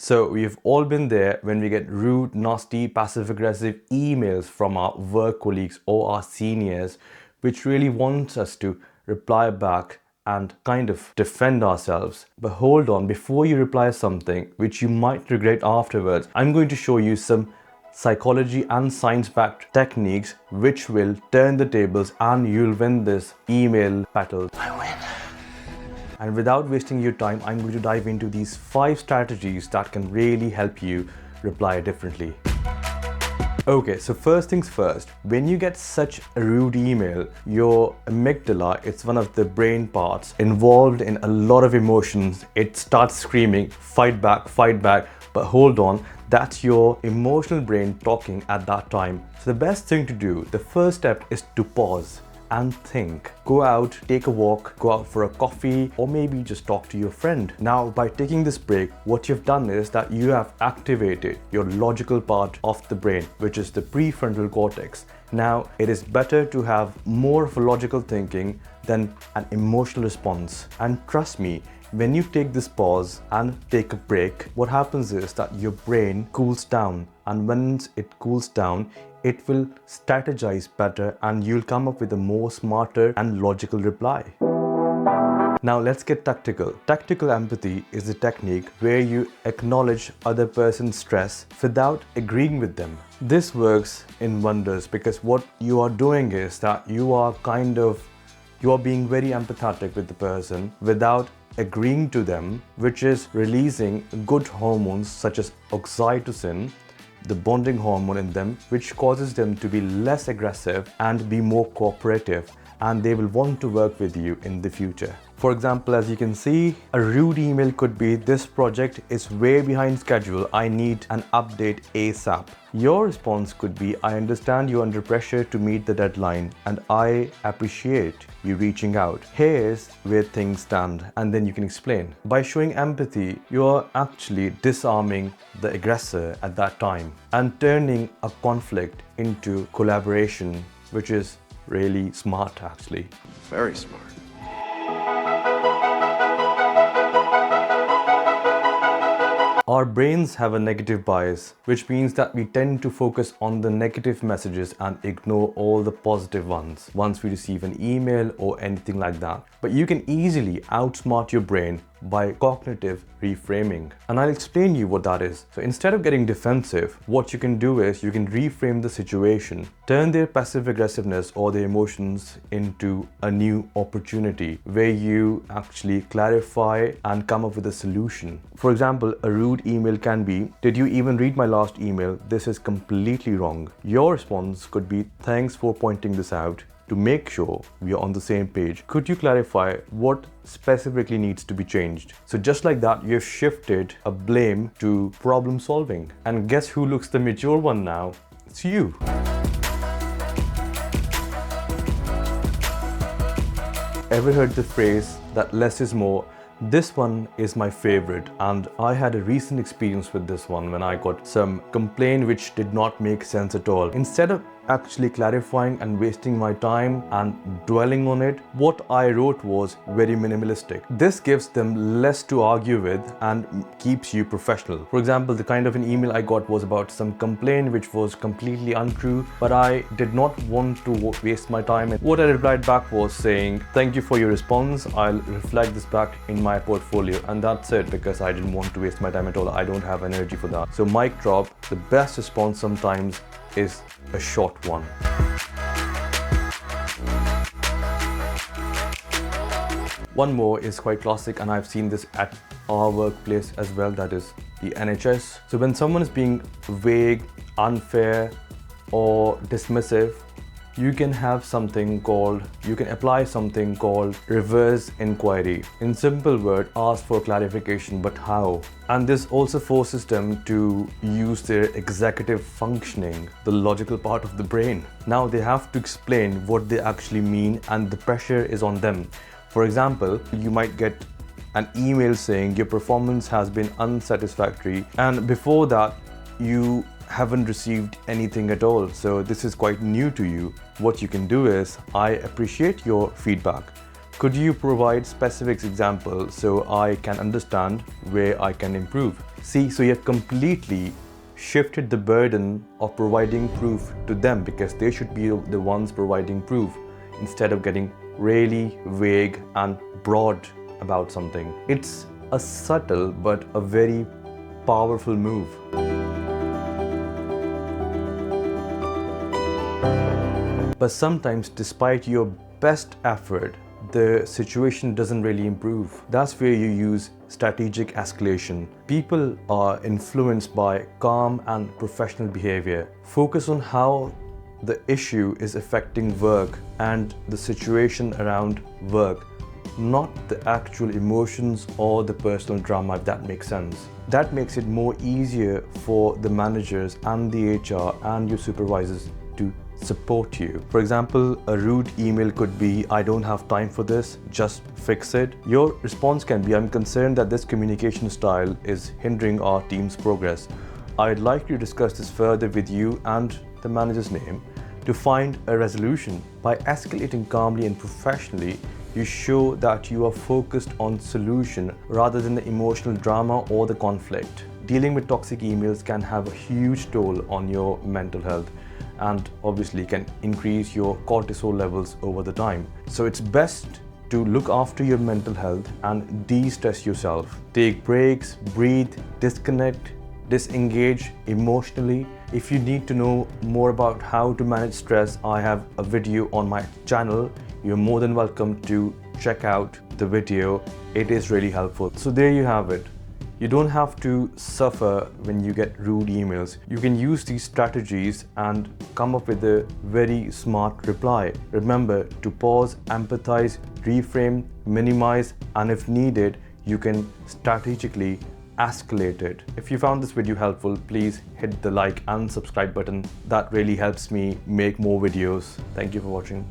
So we've all been there when we get rude, nasty, passive-aggressive emails from our work colleagues or our seniors, which really wants us to reply back and kind of defend ourselves. But hold on, before you reply something which you might regret afterwards, I'm going to show you some psychology and science-backed techniques which will turn the tables and you'll win this email battle. I win. And without wasting your time, I'm going to dive into these 5 strategies that can really help you reply differently. Okay, so first things first, when you get such a rude email, your amygdala, it's one of the brain parts involved in a lot of emotions. It starts screaming, fight back, but hold on, that's your emotional brain talking at that time. So the best thing to do, the first step is to pause and think. Go out, take a walk, go out for a coffee, or maybe just talk to your friend. Now, by taking this break, what you've done is that you have activated your logical part of the brain, which is the prefrontal cortex. Now, it is better to have more of a logical thinking than an emotional response. And trust me, when you take this pause and take a break, what happens is that your brain cools down, and once it cools down, it will strategize better and you'll come up with a more smarter and logical reply. Now let's get tactical. Tactical empathy is a technique where you acknowledge other person's stress without agreeing with them. This works in wonders because what you are doing is that you are being very empathetic with the person without agreeing to them, which is releasing good hormones such as oxytocin, the bonding hormone in them, which causes them to be less aggressive and be more cooperative, and they will want to work with you in the future. For example, as you can see, a rude email could be, "This project is way behind schedule. I need an update ASAP." Your response could be, "I understand you're under pressure to meet the deadline and I appreciate you reaching out. Here's where things stand." And then you can explain. By showing empathy, you're actually disarming the aggressor at that time and turning a conflict into collaboration, which is really smart actually. Very smart. Our brains have a negative bias, which means that we tend to focus on the negative messages and ignore all the positive ones once we receive an email or anything like that. But you can easily outsmart your brain by cognitive reframing. And I'll explain you what that is. So instead of getting defensive, what you can do is you can reframe the situation, turn their passive aggressiveness or their emotions into a new opportunity where you actually clarify and come up with a solution. For example, a rude email can be, "Did you even read my last email? This is completely wrong." Your response could be, "Thanks for pointing this out. To make sure we are on the same page, could you clarify what specifically needs to be changed?" So just like that, you've shifted a blame to problem solving. And guess who looks the mature one now? It's you. Ever heard the phrase that less is more? This one is my favorite, and I had a recent experience with this one when I got some complaint which did not make sense at all. Instead of actually clarifying and wasting my time and dwelling on it, what I wrote was very minimalistic. This gives them less to argue with and keeps you professional. For example, the kind of an email I got was about some complaint which was completely untrue, but I did not want to waste my time. And what I replied back was saying, "Thank you for your response. I'll reflect this back in my portfolio." And that's it, because I didn't want to waste my time at all. I don't have energy for that. So mic drop, the best response sometimes is a short one. One more is quite classic, and I've seen this at our workplace as well, that is the NHS. So when someone is being vague, unfair, or dismissive, you can apply something called reverse inquiry. In simple word, ask for clarification, but how? And this also forces them to use their executive functioning, the logical part of the brain. Now they have to explain what they actually mean, and the pressure is on them. For example, you might get an email saying your performance has been unsatisfactory, and before that you haven't received anything at all. So this is quite new to you. What you can do is, "I appreciate your feedback, Could you provide specific examples so I can understand where I can improve? See, so you have completely shifted the burden of providing proof to them, because they should be the ones providing proof instead of getting really vague and broad about something. It's a subtle but a very powerful move. But sometimes, despite your best effort, the situation doesn't really improve. That's where you use strategic escalation. People are influenced by calm and professional behavior. Focus on how the issue is affecting work and the situation around work, not the actual emotions or the personal drama, if that makes sense. That makes it more easier for the managers and the HR and your supervisors to support you. For example, a rude email could be, "I don't have time for this, just fix it." Your response can be, "I'm concerned that this communication style is hindering our team's progress. I'd like to discuss this further with you," and the manager's name, to find a resolution. By escalating calmly and professionally, you show that you are focused on solution rather than the emotional drama or the conflict. Dealing with toxic emails can have a huge toll on your mental health, and obviously can increase your cortisol levels over the time. So it's best to look after your mental health and de-stress yourself. Take breaks, breathe, disconnect, disengage emotionally. If you need to know more about how to manage stress, I have a video on my channel. You're more than welcome to check out the video. It is really helpful. So there you have it. You don't have to suffer when you get rude emails. You can use these strategies and come up with a very smart reply. Remember to pause, empathize, reframe, minimize, and if needed, you can strategically escalate it. If you found this video helpful, please hit the like and subscribe button. That really helps me make more videos. Thank you for watching.